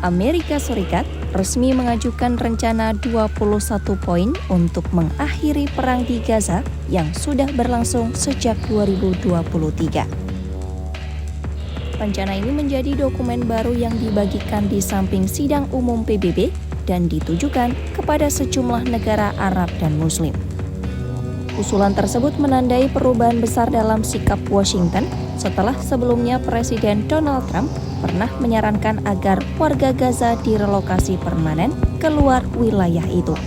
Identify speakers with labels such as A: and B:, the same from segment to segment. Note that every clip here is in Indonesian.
A: Amerika Serikat resmi mengajukan rencana 21 poin untuk mengakhiri perang di Gaza yang sudah berlangsung sejak 2023. Rencana ini menjadi dokumen baru yang dibagikan di samping sidang umum PBB dan ditujukan kepada sejumlah negara Arab dan Muslim. Usulan tersebut menandai perubahan besar dalam sikap Washington setelah sebelumnya Presiden Donald Trump pernah menyarankan agar warga Gaza direlokasi permanen keluar wilayah itu.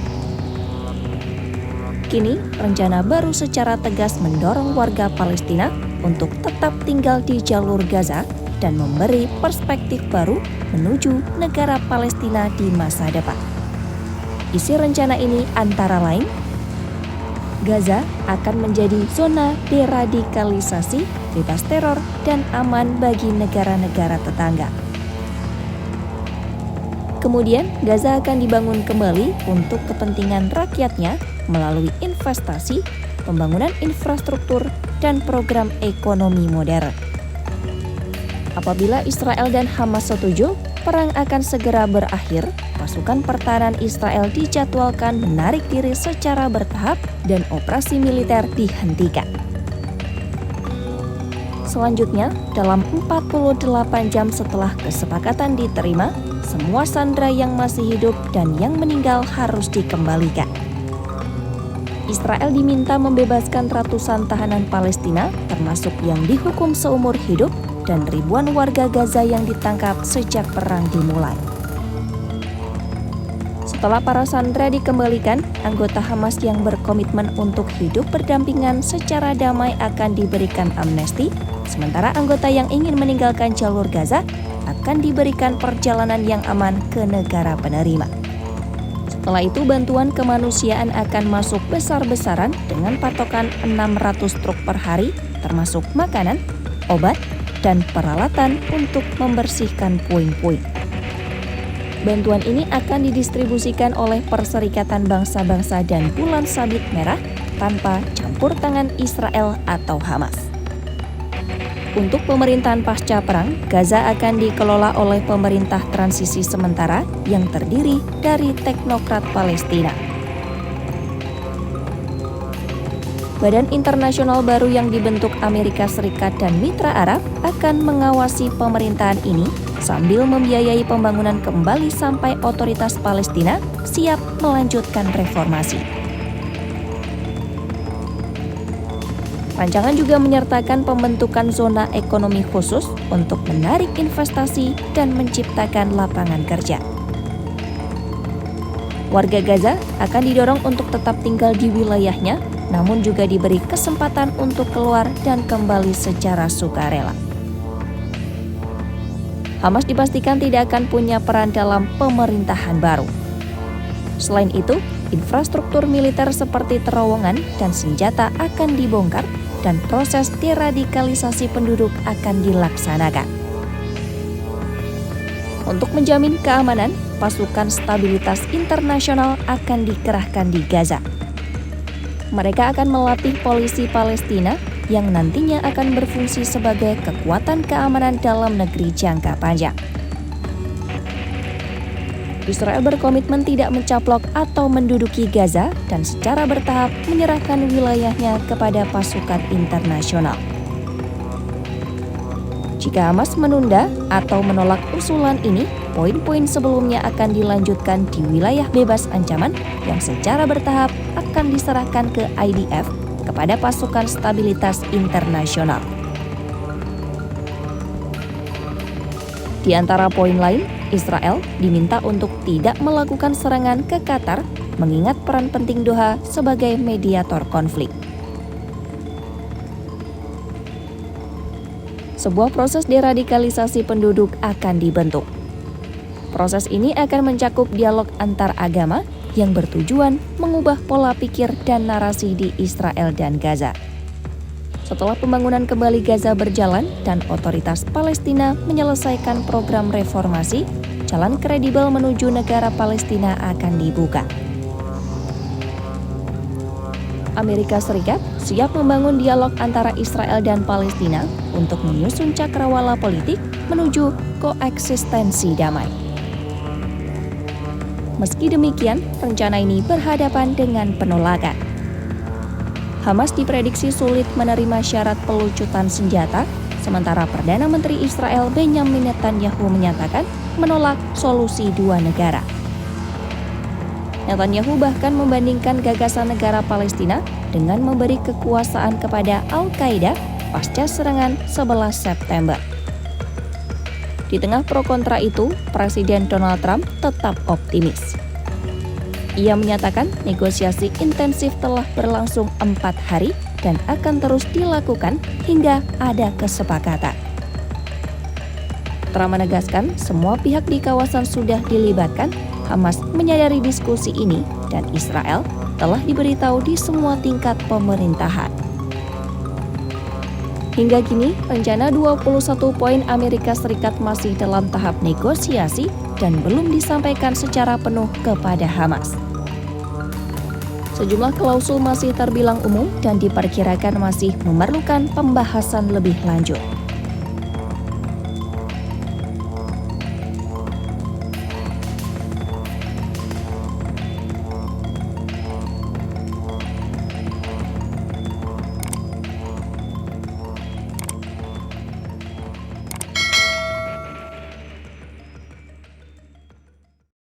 A: Kini, rencana baru secara tegas mendorong warga Palestina untuk tetap tinggal di jalur Gaza dan memberi perspektif baru menuju negara Palestina di masa depan. Isi rencana ini antara lain, Gaza akan menjadi zona deradikalisasi, bebas teror, dan aman bagi negara-negara tetangga. Kemudian, Gaza akan dibangun kembali untuk kepentingan rakyatnya melalui investasi, pembangunan infrastruktur, dan program ekonomi modern. Apabila Israel dan Hamas setuju, perang akan segera berakhir. Pasukan pertahanan Israel dijadwalkan menarik diri secara bertahap dan operasi militer dihentikan. Selanjutnya, dalam 48 jam setelah kesepakatan diterima, semua sandera yang masih hidup dan yang meninggal harus dikembalikan. Israel diminta membebaskan ratusan tahanan Palestina, termasuk yang dihukum seumur hidup, dan ribuan warga Gaza yang ditangkap sejak perang dimulai. Setelah para sandera dikembalikan, anggota Hamas yang berkomitmen untuk hidup berdampingan secara damai akan diberikan amnesti, sementara anggota yang ingin meninggalkan jalur Gaza akan diberikan perjalanan yang aman ke negara penerima. Setelah itu, bantuan kemanusiaan akan masuk besar-besaran dengan patokan 600 truk per hari, termasuk makanan, obat, dan peralatan untuk membersihkan puing-puing. Bantuan ini akan didistribusikan oleh Perserikatan Bangsa-Bangsa dan Bulan Sabit Merah tanpa campur tangan Israel atau Hamas. Untuk pemerintahan pasca perang, Gaza akan dikelola oleh pemerintah transisi sementara yang terdiri dari teknokrat Palestina. Badan internasional baru yang dibentuk Amerika Serikat dan mitra Arab akan mengawasi pemerintahan ini sambil membiayai pembangunan kembali sampai otoritas Palestina siap melanjutkan reformasi. Rancangan juga menyertakan pembentukan zona ekonomi khusus untuk menarik investasi dan menciptakan lapangan kerja. Warga Gaza akan didorong untuk tetap tinggal di wilayahnya, namun juga diberi kesempatan untuk keluar dan kembali secara sukarela. Hamas dipastikan tidak akan punya peran dalam pemerintahan baru. Selain itu, infrastruktur militer seperti terowongan dan senjata akan dibongkar dan proses deradikalisasi penduduk akan dilaksanakan. Untuk menjamin keamanan, pasukan stabilitas internasional akan dikerahkan di Gaza. Mereka akan melatih polisi Palestina yang nantinya akan berfungsi sebagai kekuatan keamanan dalam negeri jangka panjang. Israel berkomitmen tidak mencaplok atau menduduki Gaza dan secara bertahap menyerahkan wilayahnya kepada pasukan internasional. Jika Hamas menunda atau menolak usulan ini, poin-poin sebelumnya akan dilanjutkan di wilayah bebas ancaman yang secara bertahap akan diserahkan ke IDF kepada pasukan stabilitas internasional. Di antara poin lain, Israel diminta untuk tidak melakukan serangan ke Qatar, mengingat peran penting Doha sebagai mediator konflik. Sebuah proses deradikalisasi penduduk akan dibentuk. Proses ini akan mencakup dialog antar agama yang bertujuan mengubah pola pikir dan narasi di Israel dan Gaza. Setelah pembangunan kembali Gaza berjalan dan otoritas Palestina menyelesaikan program reformasi, jalan kredibel menuju negara Palestina akan dibuka. Amerika Serikat siap membangun dialog antara Israel dan Palestina untuk menyusun cakrawala politik menuju koeksistensi damai. Meski demikian, rencana ini berhadapan dengan penolakan. Hamas diprediksi sulit menerima syarat pelucutan senjata, sementara Perdana Menteri Israel Benjamin Netanyahu menyatakan menolak solusi dua negara. Netanyahu bahkan membandingkan gagasan negara Palestina dengan memberi kekuasaan kepada Al-Qaeda pasca serangan 11 September. Di tengah pro kontra itu, Presiden Donald Trump tetap optimis. Ia menyatakan negosiasi intensif telah berlangsung 4 hari dan akan terus dilakukan hingga ada kesepakatan. Trump menegaskan semua pihak di kawasan sudah dilibatkan. Hamas menyadari diskusi ini dan Israel telah diberitahu di semua tingkat pemerintahan. Hingga kini, rencana 21 poin Amerika Serikat masih dalam tahap negosiasi dan belum disampaikan secara penuh kepada Hamas. Sejumlah klausul masih terbilang umum dan diperkirakan masih memerlukan pembahasan lebih lanjut.